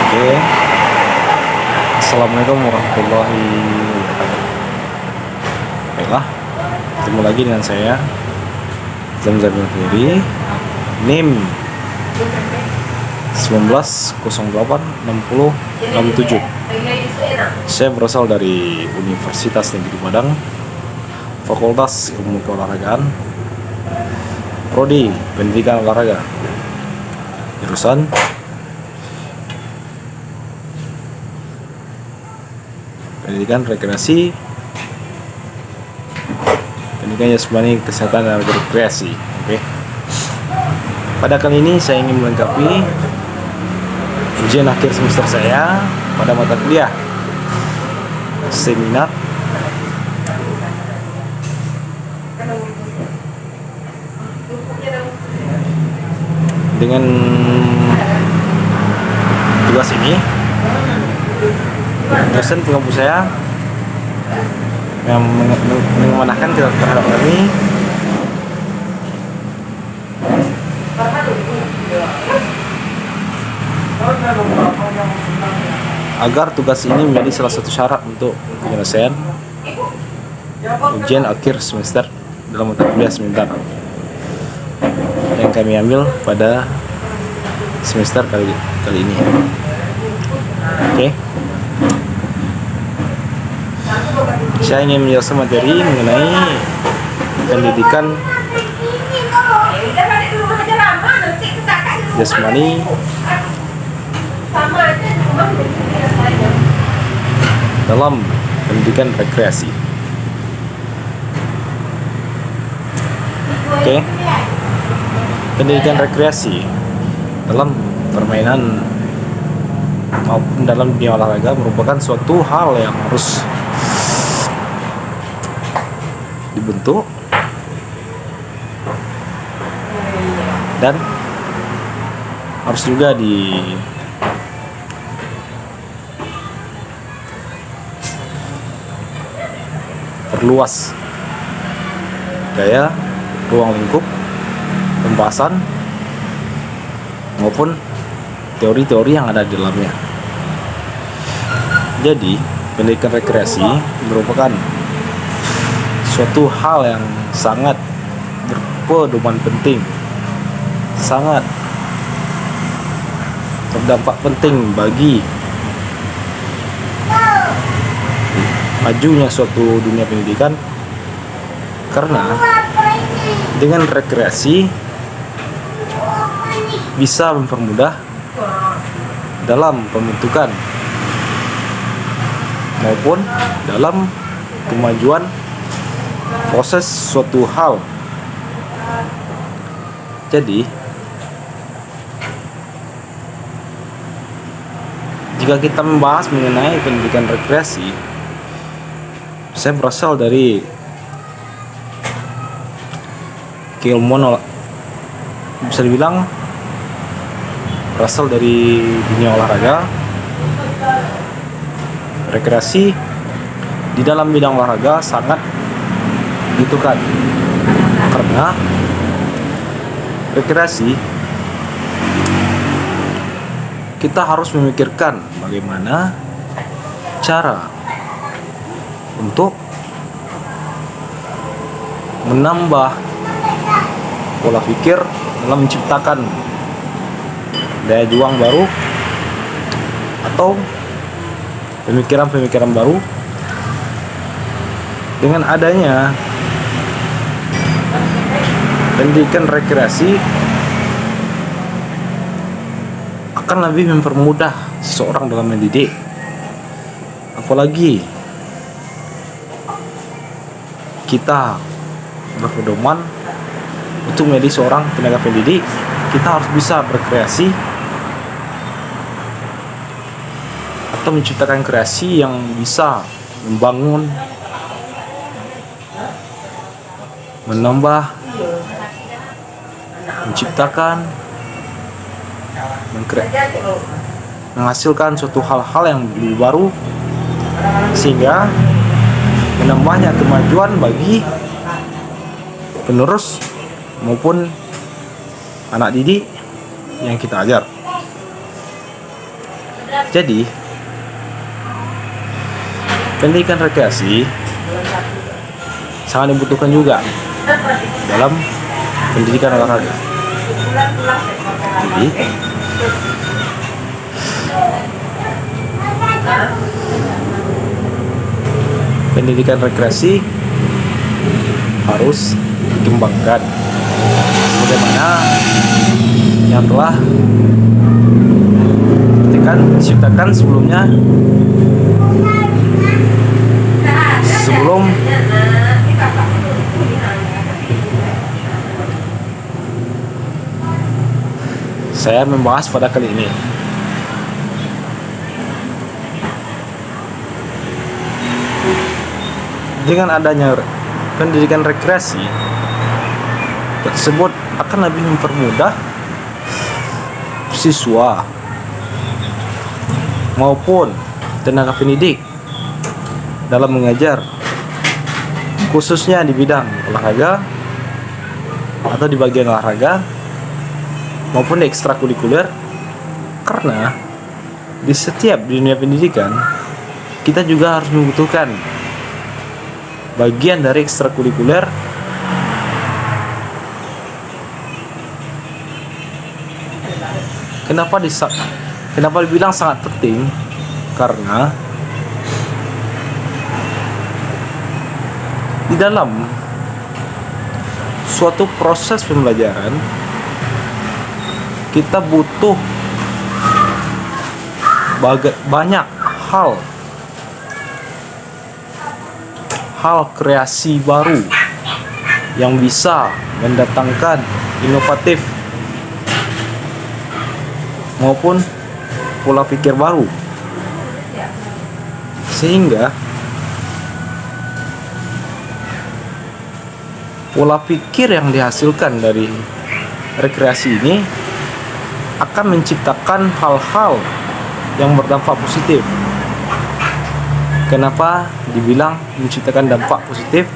Oke, Assalamualaikum warahmatullahi wabarakatuh. Baiklah, ketemu lagi dengan saya Zamzam Firi, NIM 19086067. Saya berasal dari Universitas Negeri Padang, Fakultas Ilmu Keolahragaan, Prodi Pendidikan Olahraga, jurusan Pendidikan Rekreasi, Pendidikan Jasmani, Kesehatan dan Rekreasi. Oke. Pada kali ini saya ingin melengkapi ujian akhir semester saya pada mata kuliah seminar dengan tugas ini. Dosen pengampus saya yang mengamanahkan terhadap kami agar tugas ini menjadi salah satu syarat untuk penyelesaian ujian akhir semester dalam mata kuliah seminar yang kami ambil pada semester kali ini. Oke. Saya ingin menjelaskan materi mengenai pendidikan jasmani dalam pendidikan rekreasi. Oke. Pendidikan rekreasi dalam permainan maupun dalam dunia olahraga merupakan suatu hal yang harus dibentuk dan harus juga diperluas gaya ruang lingkup pembahasan maupun teori-teori yang ada di dalamnya. Jadi, pendidikan rekreasi merupakan suatu hal yang sangat berpedoman penting, sangat berdampak penting bagi majunya suatu dunia pendidikan, karena dengan rekreasi bisa mempermudah dalam pembentukan maupun dalam kemajuan proses suatu hal. Jadi, jika kita membahas mengenai pendidikan rekreasi, saya berasal dari keilmuan, bisa dibilang berasal dari dunia olahraga. Rekreasi di dalam bidang olahraga sangat dibutuhkan, karena rekreasi kita harus memikirkan bagaimana cara untuk menambah pola pikir dalam menciptakan daya juang baru atau pemikiran-pemikiran baru. Dengan adanya pendidikan rekreasi akan lebih mempermudah seseorang dalam mendidik, apalagi kita berpedoman untuk menjadi seorang tenaga pendidik. Kita harus bisa berkreasi atau menciptakan kreasi yang bisa membangun, menambah, menciptakan, menghasilkan suatu hal-hal yang lebih baru, sehingga menambahnya kemajuan bagi penerus maupun anak didik yang kita ajar. Jadi, pendidikan rekreasi sangat dibutuhkan juga dalam pendidikan olahraga. Jadi, pendidikan rekreasi harus dikembangkan sebagaimana yang telah diciptakan sebelumnya, sebelum saya membahas pada kali ini. Dengan adanya pendidikan rekreasi tersebut akan lebih mempermudah siswa maupun tenaga pendidik dalam mengajar, khususnya di bidang olahraga atau di bagian olahraga maupun di ekstrakurikuler, karena di setiap dunia pendidikan kita juga harus membutuhkan bagian dari ekstrakurikuler Kenapa dibilang sangat penting? Karena di dalam suatu proses pembelajaran kita butuh banyak hal kreasi baru yang bisa mendatangkan inovatif maupun pola pikir baru, sehingga pola pikir yang dihasilkan dari rekreasi ini akan menciptakan hal-hal yang berdampak positif. Kenapa dibilang menciptakan dampak positif?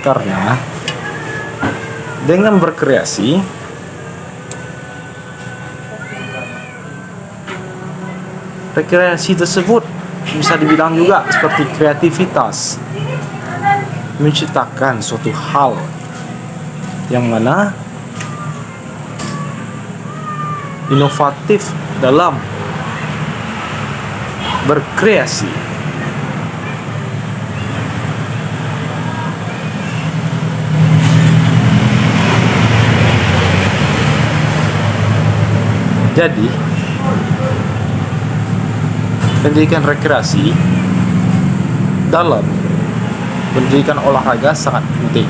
Karena dengan berkreasi rekreasi tersebut bisa dibilang juga seperti kreativitas, menciptakan suatu hal yang mana inovatif dalam berkreasi. Jadi, pendidikan rekreasi dalam pendidikan olahraga sangat penting.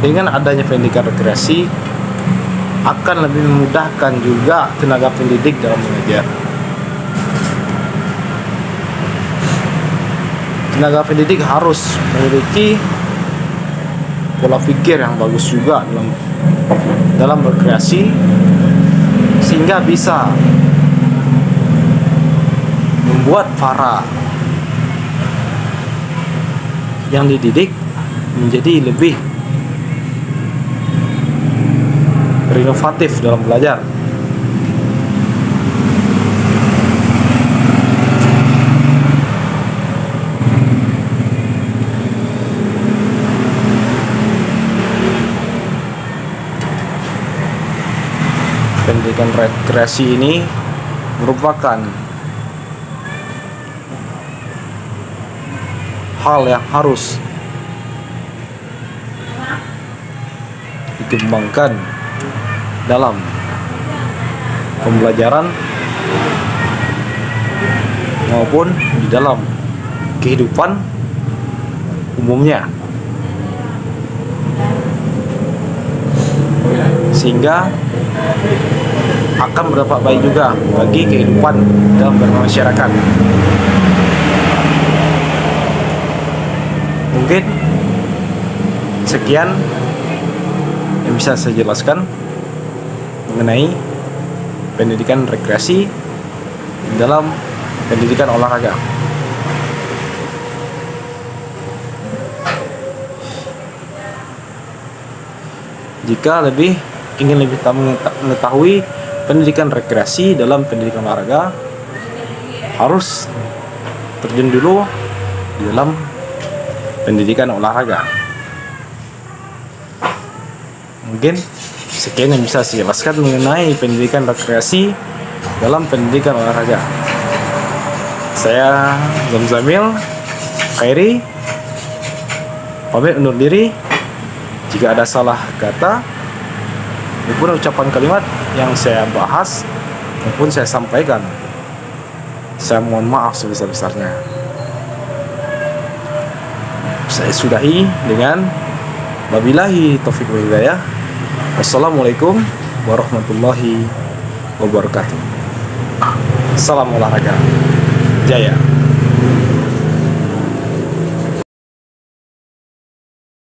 Dengan adanya pendidikan rekreasi akan lebih memudahkan juga tenaga pendidik dalam mengajar. Tenaga pendidik harus memiliki pola pikir yang bagus juga dalam berkreasi, sehingga bisa membuat para yang dididik menjadi lebih berinovatif dalam belajar. Pendidikan rekreasi ini merupakan hal yang harus dikembangkan dalam pembelajaran maupun di dalam kehidupan umumnya, sehingga akan berdampak baik juga bagi kehidupan dalam bermasyarakat. Mungkin sekian yang bisa saya jelaskan mengenai pendidikan rekreasi dalam pendidikan olahraga. Jika lebih ingin lebih mengetahui pendidikan rekreasi dalam pendidikan olahraga, harus terjun dulu di dalam pendidikan olahraga. Mungkin sekian yang bisa saya jelaskan mengenai pendidikan rekreasi dalam pendidikan olahraga. Saya Zamzamil Khairi pamit undur diri. Jika ada salah kata maupun ucapan kalimat yang saya bahas maupun saya sampaikan, saya mohon maaf sebesar-besarnya. Saya sudahi dengan wabillahi taufiq wal hidayah. Wassalamualaikum warahmatullahi wabarakatuh. Salam olahraga jaya.